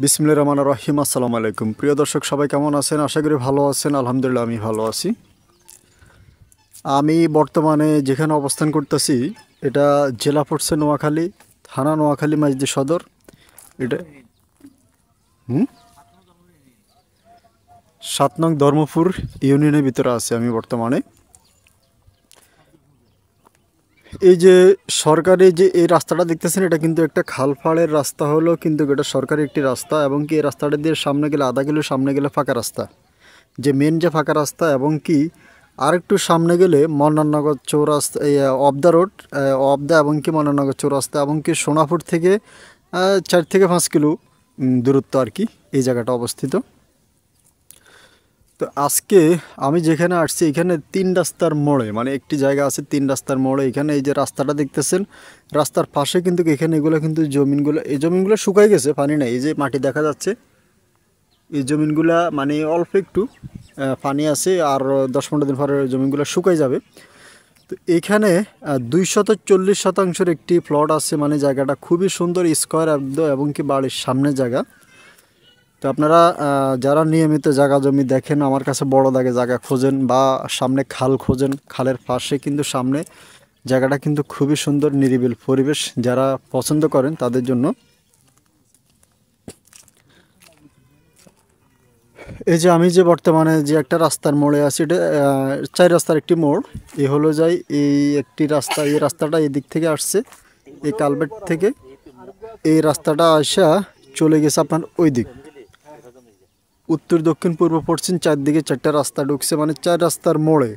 বিসমিল্লাহির রহমানির রহিম। আসসালামু আলাইকুম। প্রিয় দর্শক সবাই কেমন আছেন? আশা করি ভালো আছেন। আলহামদুলিল্লাহ আমি ভালো আছি। আমি বর্তমানে যেখানে অবস্থান করতেছি এটা জেলা পড়ছে নোয়াখালী, থানা নোয়াখালী মাইজদি সদর। এটা ৭ নং ধর্মপুর ইউনিয়নের ভিতরে আছে আমি বর্তমানে। এই যে সরকারি যে এই রাস্তাটা দেখতেছেন এটা কিন্তু একটা খালফাড়ের রাস্তা হলো, কিন্তু এটা সরকারি একটি রাস্তা এবং কি এই রাস্তাটা দিয়ে সামনে গেলে আধা কিলো সামনে গেলে ফাঁকা রাস্তা, যে মেন যে ফাঁকা রাস্তা। এবং কি আরেকটু সামনে গেলে মন্নাননগর চৌরাস্তা, অবদা রোড, অবদা এবং কি মন্নাননগর চৌরাস্তা এবং কি সোনাপুর থেকে 4 থেকে 5 কিলো দূরত্ব আর কি এই জায়গাটা অবস্থিত। তো আজকে আমি যেখানে আসছি এখানে 3 রাস্তার মোড়ে, মানে একটি জায়গা আছে 3 রাস্তার মোড়ে। এখানে এই যে রাস্তাটা দেখতেছেন, রাস্তার পাশে কিন্তু এখানে এগুলো কিন্তু জমিনগুলো, এই জমিনগুলো শুকাই গেছে, পানি নাই। এই যে মাটি দেখা যাচ্ছে, এই জমিনগুলা মানে অল্প একটু পানি আছে, আর 10-15 দিন পরে জমিনগুলো শুকাই যাবে। তো এখানে 240 শতাংশের একটি প্লট আছে, মানে জায়গাটা খুবই সুন্দর, স্কোয়ার একদম এবং কি বাড়ির সামনে জায়গা। তো আপনারা যারা নিয়মিত জায়গা জমি দেখেন, আমার কাছে বড় দাগে জায়গা খোঁজেন বা সামনে খাল খোঁজেন, খালের পাশে কিন্তু সামনে জায়গাটা কিন্তু খুবই সুন্দর, নিরিবিল পরিবেশ, যারা পছন্দ করেন তাদের জন্য। এই যে আমি যে বর্তমানে যে একটা রাস্তার মোড়ে আছি, এটা 4 রাস্তার একটি মোড়। এ হলো যাই এই একটি রাস্তা, এই রাস্তাটা এই দিক থেকে আসছে, এই কালভেট থেকে এই রাস্তাটা আসা চলে গেছে আপনার ওই দিক, উত্তর দক্ষিণ পূর্ব পশ্চিম 4 দিকে 4টা রাস্তা ঢুকছে, মানে 4 রাস্তার মোড়ে।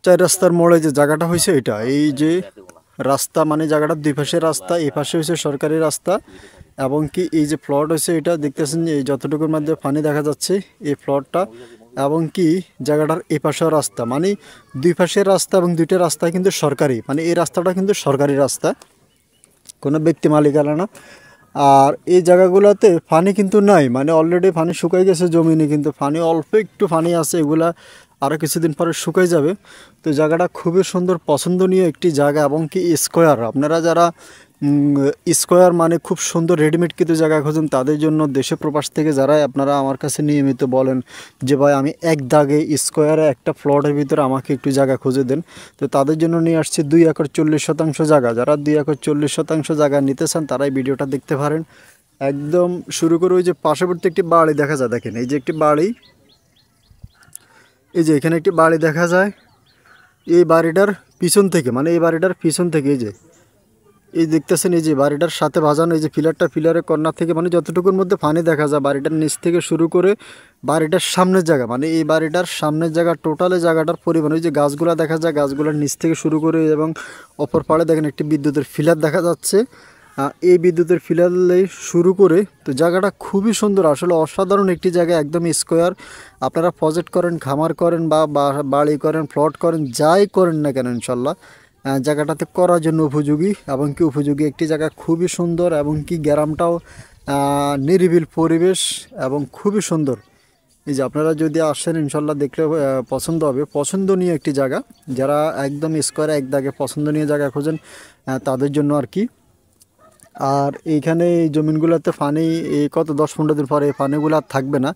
4 রাস্তার মোড়ে যে জায়গাটা হয়েছে এটা, এই যে রাস্তা মানে জায়গাটার দুই পাশে রাস্তা, এই পাশে হয়েছে সরকারি রাস্তা এবং কি এই যে প্লট হয়েছে এটা দেখতেছেন, এই যতটুকুর মধ্যে পানি দেখা যাচ্ছে এই প্লটটা, এবং কি জায়গাটার এই পাশেও রাস্তা, মানে দুই পাশের রাস্তা এবং দুইটা রাস্তা কিন্তু সরকারি, মানে এই রাস্তাটা কিন্তু সরকারি রাস্তা, কোনো ব্যক্তি মালিকানা না। আর এই জায়গাগুলোতে পানি কিন্তু নাই, মানে অলরেডি পানি শুকাই গেছে জমিনে, কিন্তু পানি অল্প একটু পানি আছে, এগুলা আরও কিছুদিন পরে শুকাই যাবে। তো জায়গাটা খুবই সুন্দর, পছন্দনীয় একটি জায়গা এবং কি স্কোয়ার। আপনারা যারা স্কোয়ার মানে খুব সুন্দর রেডিমেড কিছু জায়গা খোঁজেন, তাদের জন্য দেশে প্রবাস থেকে যারা আপনারা আমার কাছে নিয়মিত বলেন যে ভাই আমি এক দাগে স্কোয়ারে একটা প্লটের ভিতরে আমাকে একটু জায়গা খুঁজে দেন, তো তাদের জন্য নিয়ে আসছি 2 একর 40 শতাংশ জায়গা। যারা 2 একর 40 শতাংশ জায়গা নিতে চান তারাই ভিডিওটা দেখতে পারেন। একদম শুরু করে ওই যে পার্শ্ববর্তী একটি বাড়ি দেখা যায়, দেখেন এই যে একটি বাড়ি, এই যে এখানে একটি বাড়ি দেখা যায়, এই বাড়িটার পিছন থেকে, মানে এই বাড়িটার পিছন থেকে এই যে এই দেখতেছেন, এই যে বাড়িটার সাথে বাজানো এই যে পিলারটা, পিলারের কর্নার থেকে মানে যতটুকুর মধ্যে পানি দেখা যায়, বাড়িটার নিচ থেকে শুরু করে বাড়িটার সামনের জায়গা, মানে এই বাড়িটার সামনের জায়গা টোটালে জায়গাটার পরিমাণ, ওই যে গাছগুলা দেখা যায়, গাছগুলোর নিচ থেকে শুরু করে এবং অপর পাড়ে দেখেন একটি বিদ্যুতের ফিলার দেখা যাচ্ছে। এই বিদ্যুতের ফিলারে শুরু করে তো জায়গাটা খুবই সুন্দর, আসলে অসাধারণ একটি জায়গা, একদম স্কোয়ার। আপনারা প্রজেক্ট করেন, খামার করেন বা বাড়ি করেন, প্লট করেন, যাই করেন না কেন ইনশাল্লাহ জায়গাটাতে করার জন্য উপযোগী এবং কি উপযোগী একটি জায়গা, খুবই সুন্দর এবং কি গ্রামটাও নিরিবিল পরিবেশ এবং খুবই সুন্দর। এই যে আপনারা যদি আসেন ইনশাল্লাহ দেখলে পছন্দ হবে, পছন্দনীয় একটি জায়গা। যারা একদম স্কোয়ারে এক দাগে পছন্দনীয় জায়গা খোঁজেন তাদের জন্য আর কি। আর এইখানে এই জমিনগুলোতে পানি এই কত 10-15 দিন পরে এই পানিগুলো আর থাকবে না,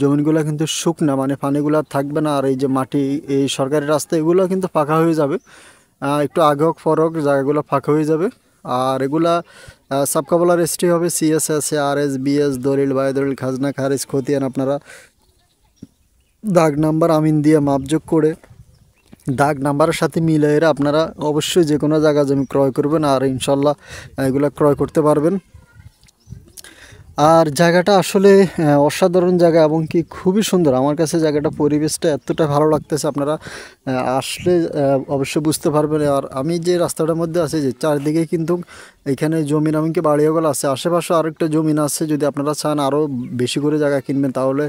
জমিনগুলো কিন্তু শুকনা, মানে পানিগুলো আর থাকবে না। আর এই যে মাটি, এই সরকারি রাস্তা এগুলো কিন্তু ফাঁকা হয়ে যাবে, একটু আগে হোক পর হোক জায়গাগুলো ফাঁকা হয়ে যাবে। আর এগুলা সাবকাবলা রেজিস্ট্রি হবে, CSS RS BS দলিল বায়দলিল খাজনা খারিজ খতিয়ান আপনারা দাগ নাম্বার আমিন দিয়ে মাপযোগ করে দাগ নাম্বারের সাথে মিলাইয়ে আপনারা অবশ্যই যে কোনো জায়গা জমি ক্রয় করবেন, আর ইনশাল্লাহ এগুলা ক্রয় করতে পারবেন। আর জায়গাটা আসলে অসাধারণ জায়গা এবং কি খুবই সুন্দর, আমার কাছে জায়গাটা পরিবেশটা এতটা ভালো লাগতেছে, আপনারা আসলে অবশ্যই বুঝতে পারবেন। আর আমি যে রাস্তাটার মধ্যে আছি, যে চারদিকে কিন্তু এখানে জমিন এমনকি বাড়িওগুলো আছে, আশেপাশে আরেকটা জমিন আছে, যদি আপনারা চান আরও বেশি করে জায়গা কিনবেন তাহলে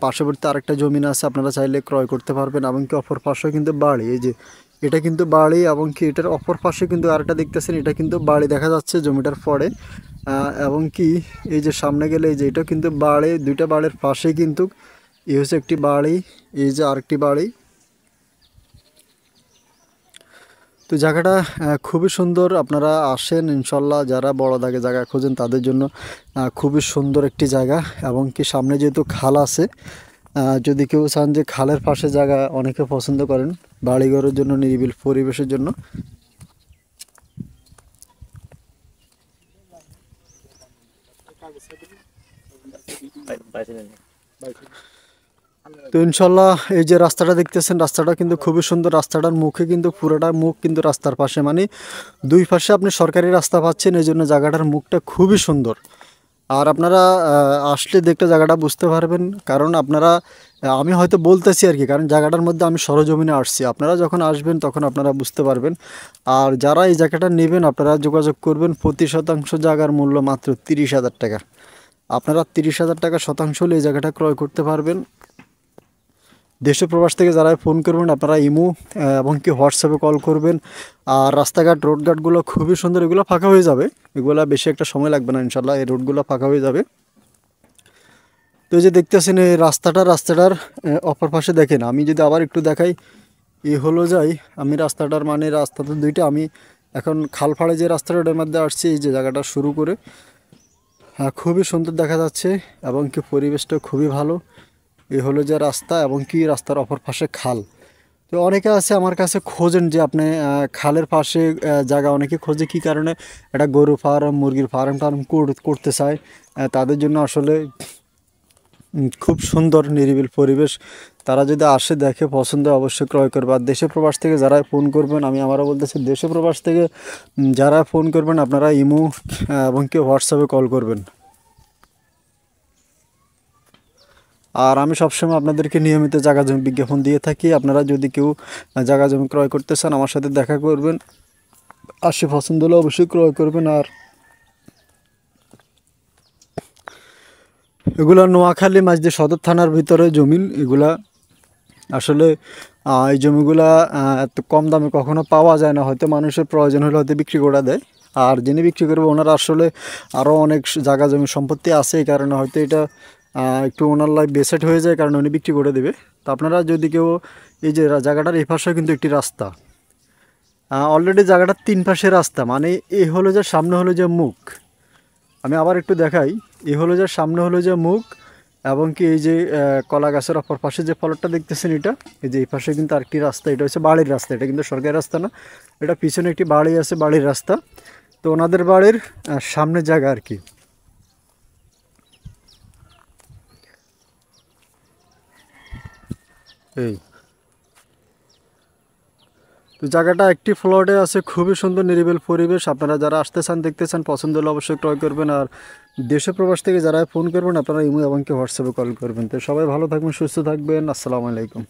পার্শ্ববর্তী আরেকটা জমিন আছে, আপনারা চাইলে ক্রয় করতে পারবেন। এমনকি অপর পাশেও কিন্তু বাড়ি, এই যে এটা কিন্তু বাড়ি এবং কি এটার অপর পাশে কিন্তু আরেকটা দেখতেছেন, এটা কিন্তু বাড়ি দেখা যাচ্ছে জমিটার পরে। এবং কি এই যে সামনে গেলে এই যে এটা কিন্তু বাড়ি, দুইটা বাড়ির পাশে কিন্তু এই হচ্ছে একটি বাড়ি, এই যে আরেকটি বাড়ি। তো জায়গাটা খুবই সুন্দর, আপনারা আসেন ইনশাল্লাহ। যারা বড় দাগে জায়গা খোঁজেন তাদের জন্য খুবই সুন্দর একটি জায়গা, এবং কি সামনে যেহেতু খাল আছে, যদি কেউ চান যে খালের পাশে জায়গা অনেকে পছন্দ করেন বাড়িঘরের জন্য, নিরিবিল পরিবেশের জন্য। তো ইনশাল্লাহ এই যে রাস্তাটা দেখতেছেন, রাস্তাটা কিন্তু খুবই সুন্দর। রাস্তাটার মুখে কিন্তু পুরোটা মুখ কিন্তু রাস্তার পাশে, মানে দুই পাশে আপনি সরকারি রাস্তা পাচ্ছেন, এই জন্য জায়গাটার মুখটা খুবই সুন্দর। আর আপনারা আসলে দেখতে জায়গাটা বুঝতে পারবেন, কারণ আপনারা আমি হয়তো বলতেছি আর কি, কারণ জায়গাটার মধ্যে আমি সরজমিনে আসছি। আপনারা যখন আসবেন তখন আপনারা বুঝতে পারবেন। আর যারা এই জায়গাটা নেবেন আপনারা যোগাযোগ করবেন। প্রতি শতাংশ জায়গার মূল্য মাত্র 30,000 টাকা। আপনারা 30,000 টাকা শতাংশ হলে এই জায়গাটা ক্রয় করতে পারবেন। দেশ প্রবাস থেকে যারা ফোন করবেন আপনারা ইমো এবং কি হোয়াটসঅ্যাপে কল করবেন। আর রাস্তাঘাট রোডঘাটগুলো খুবই সুন্দর, এগুলো ফাঁকা হয়ে যাবে, এগুলো বেশি একটা সময় লাগবে না ইনশাল্লাহ, এই রোডগুলো ফাঁকা হয়ে যাবে। তো এই যে দেখতেছেন এই রাস্তাটার অপর পাশে দেখেন, আমি যদি আবার একটু দেখাই, এই হলো যাই আমি রাস্তাটার, মানে রাস্তা তো দুইটা, আমি এখন খালফাড়ে যে রাস্তাটার মধ্যে আসছি, এই যে জায়গাটা শুরু করে খুবই সুন্দর দেখা যাচ্ছে, এবং কি পরিবেশটা খুবই ভালো। এই হলো যে রাস্তা, এবং কি রাস্তার অপর পাশে খাল। তো অনেকে আছে আমার কাছে খোঁজেন যে আপনি খালের পাশে জায়গা, অনেকে খোঁজে কী কারণে, একটা গরু ফার্ম, মুরগির ফার্ম করতে চায়। তাদের জন্য আসলে খুব সুন্দর নিরিবিল পরিবেশ। তারা যদি আসে দেখে পছন্দ অবশ্যই ক্রয় করবে। আর দেশে প্রবাস থেকে যারা ফোন করবেন, আমি আমারও বলতেছি, দেশে প্রবাস থেকে যারা ফোন করবেন আপনারা ইমো এবং কি হোয়াটসঅ্যাপে কল করবেন। আর আমি সবসময় আপনাদেরকে নিয়মিত জায়গা জমি বিজ্ঞাপন দিয়ে থাকি। আপনারা যদি কেউ জায়গা জমি ক্রয় করতে চান আমার সাথে দেখা করবেন, আসে পছন্দ হলে অবশ্যই ক্রয় করবেন। আর এগুলা নোয়াখালী মাঝদি সদর থানার ভিতরে জমিন, এগুলা আসলে এই জমিগুলা এত কম দামে কখনো পাওয়া যায় না, হয়তো মানুষের প্রয়োজন হলে হয়তো বিক্রি করে দেয়। আর যিনি বিক্রি করবে ওনারা আসলে আরও অনেক জায়গা জমি সম্পত্তি আছে, এই কারণে হয়তো এটা একটু ওনার লাইফ বেসেট হয়ে যায়, কারণ উনি বিক্রি করে দেবে। তো আপনারা যদি কেউ, এই যে জায়গাটার এই পাশে কিন্তু একটি রাস্তা, অলরেডি জায়গাটার 3 পাশে রাস্তা, মানে এই হলো যে সামনে হলো যে মুখ, আমি আবার একটু দেখাই, এই হলো যে সামনে হলো যে মুখ, এবং কি এই যে কলা গাছের অপর পাশে যে ফলকটা দেখতেছেন এটা, এই যে এই পাশে কিন্তু আরেকটি রাস্তা, এটা হচ্ছে বাড়ির রাস্তা, এটা কিন্তু সরকারি রাস্তা না, এটা পিছনে একটি বাড়ি আছে, বাড়ির রাস্তা। তো ওনাদের বাড়ির সামনে জায়গা আর কি। এই তো জায়গাটা একটি ফ্লোরে আছে, খুবই সুন্দর নিরিবিল পরিবেশ। আপনারা যারা আসতে চান, দেখতে চান, পছন্দ হলে অবশ্যই ক্রয় করবেন। আর দেশে প্রবাস থেকে যারা ফোন করবেন আপনারা ইমো এবং কি হোয়াটসঅ্যাপে কল করবেন। তো সবাই ভালো থাকবেন, সুস্থ থাকবেন, আসসালামু আলাইকুম।